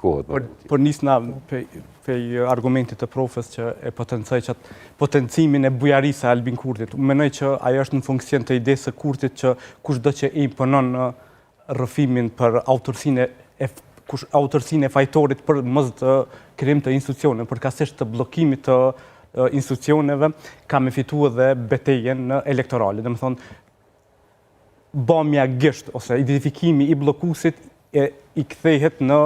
shkohet. Por nisna pej argumentit të profes që e potencoj që potencimin e bujarisë e Albin Kurtit. Menoj që ajo është në funksion të idesë së Kurtit që kushdo që i imponon rrëfimin për autorsinë e fajtorit për mos të krijim të institucione, përkatësisht të bllokimit të institucioneve, ka me fitu edhe betejën në elektorale. Domethënë, bamja gisht ose identifikimi i bllokuesit i kthehet në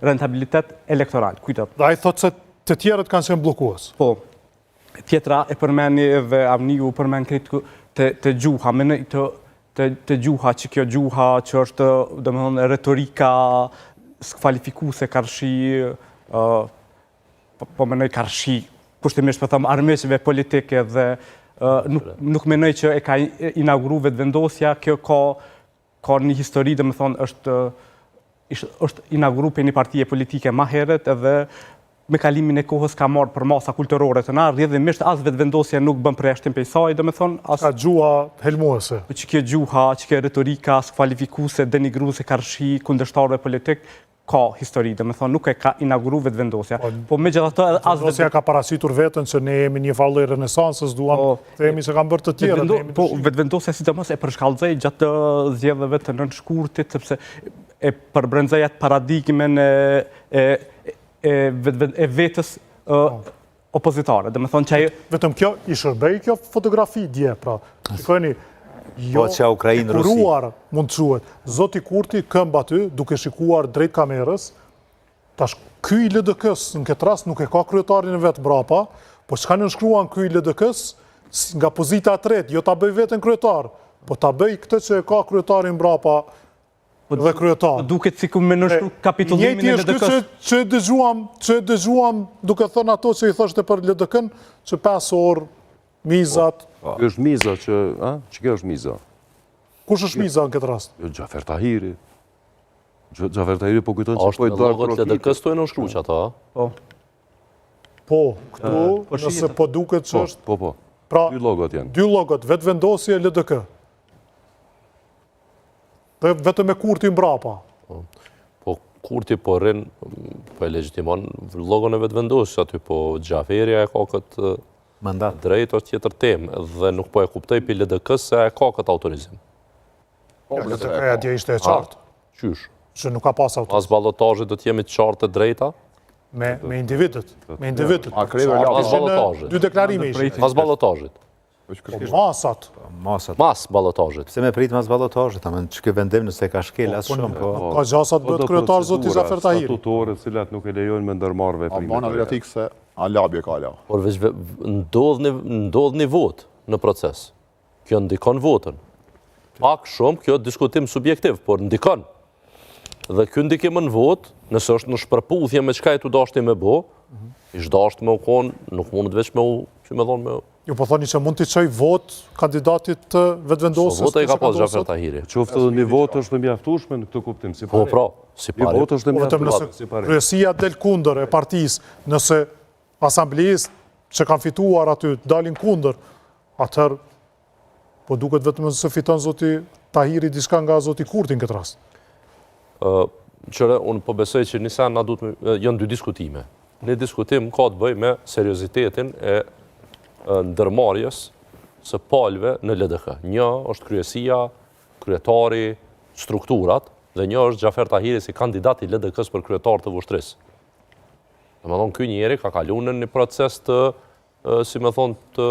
rentabilitet elektoral. Kujto. Dhe ai thotë se të tjerët kanë qenë bllokues. Po. Tjetra e përmeni edhe Avniu përmend kritiku të gjuha, mendoj të gjuha, që kjo gjuha që është domethënë retorika skvalifikuese karshi po mendoj karshi kushtimisht po them armëqëve politike dhe nuk mendoj që e ka inauguru vetëvendosja, kjo ka një histori, domethënë është inauguru për një partije politike më herët edhe me kalimin e kohës ka marrë për masa kulturore të na, rrjedhimisht as vetëvendosja nuk bën përjashtim prej saj, domethënë as ka gjuha helmuese. Që kjo gjuha, që kjo retorika skvalifikuese, denigruese karshi kundërshtarëve politik ka histori, domethënë nuk e ka inauguru vetëvendosja. Po megjithatë as vetëvendosja ka paraqitur veten që ne jemi një vallë renesansës, duam të themi se kanë bërë të tjerë. Po vetëvendosja sidomos e përshkallëzoi gjatë zgjedhjeve të nënshkurtit sepse e përbrendoi atë paradigmen e vetës opozitare. Domethënë që vetëm kjo i shërbej kjo fotografi dje, pra. Shikoni, jo kuruar mund të thuhet. Zoti Kurti këmb aty duke shikuar drejt kamerës. Tash ky i LDK-s në këtë rast nuk e ka kryetarin e vet brapa, po çka nënshkruan ky i LDK-s nga pozita e tretë, jo ta bëj veten kryetar, po ta bëj këtë që e ka kryetarin brapa dhe kryetar. Duket sikur me nënshkru kapitullimin e LDK-s. Që dëgjuam duke thënë ato që i thoshte për LDK-n, që 5 orë mizat. Kjo është miza që kjo është miza. Kush është miza në këtë rast? Xhafer Tahiri. Xhafer Tahiri po kujton që po i dorë për LDK-s to e nënshkruaj ato, Po. Po, këtu nëse po duket që është. Po. Pra, dy logot janë. Dy logot, vetëvendosje LDK. Dhe vetëm me Kurti mbrapa. Po Kurti po rrin, po e legjitimon logon e vetëvendosjes aty, po Xhaferia e ka këtë mandat drejt o tjetër temë dhe nuk po e kuptoj për LDK-s se e ka këtë autorizim. LDK-ja dje ishte e qartë. Qysh? Që nuk ka pas autorizim. Pas ballotazhit do të jemi të qartë të drejta? Me individët. Me individët. Pas ballotazhit. Dy deklarime ishin. Pas ballotazhit. Masat. Mas ballotazhit. Pse me prit mas ballotazhit, amen ç'ke vendim nëse ka shkel as shumë, po. Ka gjasat bëhet kryetar zoti Xhafer Tahiri. Statutore, të cilat nuk e lejojnë me ndërmarrë veprime. Bana relatik se alabje ka ala. Por veç ndodh një vot në proces. Kjo ndikon votën. Pak shumë kjo diskutim subjektiv, por ndikon. Dhe kjo ndikim në vot, nëse është në shpërputhje me çka e tu dashti me bo, ish dashti me u konë, nuk mundet veç me u, që me thonë me u. Ju po thoni që mund t'i çoj vot kandidatit të vetëvendosjes. Vota i ka pas Xhafer Tahiri. Qoftë edhe një votë është mjaftueshme në këtë kuptim, si pare. Po, pra, si pare. Një votë është mjaftueshme, si pare. Kryesia del kundër e partisë, nëse asamblejës që kanë fituar aty dalin kundër, atëherë po duket vetëm se fiton zoti Tahiri diçka nga zoti Kurti në këtë rast. Qëre, unë po besoj që njësa na duhet janë dy diskutime. Një diskutim ka të bëj me seriozitetin e ndërmarrjes së palëve në LDK. Një është kryesia, kryetari, strukturat, dhe një është Xhafer Tahiri si kandidat i LDK-s për kryetar të vushtrisë. Domethënë ky njeri ka kaluar në një proces të, si më thon, të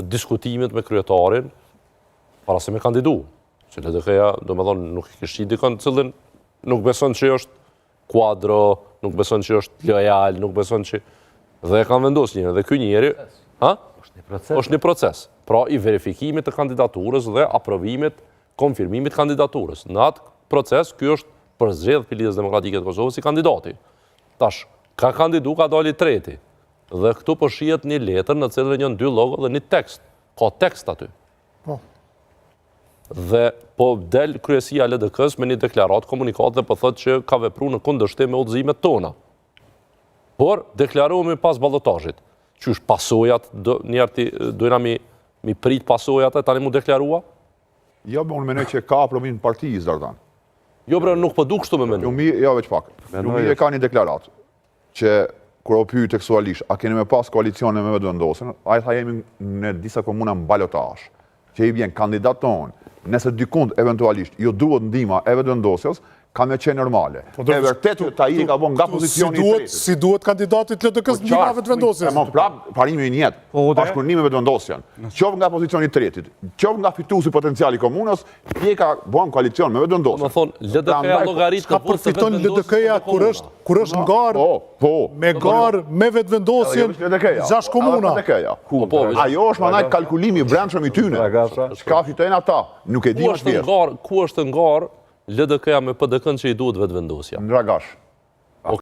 diskutimit me kryetarin para se me kandidu. Që LDK-ja, domethënë, nuk kishte dikon të cilën nuk beson që është kuadro, nuk beson që është lojal, nuk beson që dhe e kanë vendosur një dhe ky njeri është një proces. Pra i verifikimit të kandidaturës dhe aprovimit, konfirmimit kandidaturës. Në atë proces, ky është përzgjedhur për Lidhjen Demokratike të Kosovës si kandidati. Tash, ka kandidu, ka dali treti. Dhe këtu po shihet një letër në cilën janë dy logo dhe një tekst. Ka tekst aty. Dhe po del kryesia e LDK-s me një deklaratë komunikat dhe po thotë që ka vepruar në kundërshtim me udhëzimet tona. Por deklarohemi pas ballotazhit. Qysh pasojat, njerëti dojna mi prit pasojat e tani mu deklarua? Jo, unë menoj që ka aprovim partijës, Dardan. Jo, bre, nuk po du kështu me menu. Lumi, jo veç pak. Lumi e ka një deklarat që kur o pyet tekstualisht, a keni me pas koalicione me vendosjen, ai tha jemi në disa komuna në balotash, që i vjen kandidat tonë, nëse dykund eventualisht ju duhet ndihma e vendosjes, ka me qenë normale. E vërtet që ta i ka bon nga pozicioni i tretë. Si duhet kandidatit LDK-s ndihma vetëvendosjes? E mon prap, parimi i njetë, bashkëpunime vetëvendosjen. Qoftë nga pozicioni i tretit, qoftë nga fituesi potenciali i komunës, ti ka bon koalicion me vetëvendosjen. Më thonë, LDK-ja llogarit Ka përfiton LDK-ja kur është ngarë me garë me vetëvendosjen 6 komuna. Ajo është manaj kalkulimi i brendshëm i tyne. Çka fitojnë ata, nuk e di më tjerë. Ku është ngarë LDK-ja me PDK-n që i duhet vetëvendosja? Në Dragash.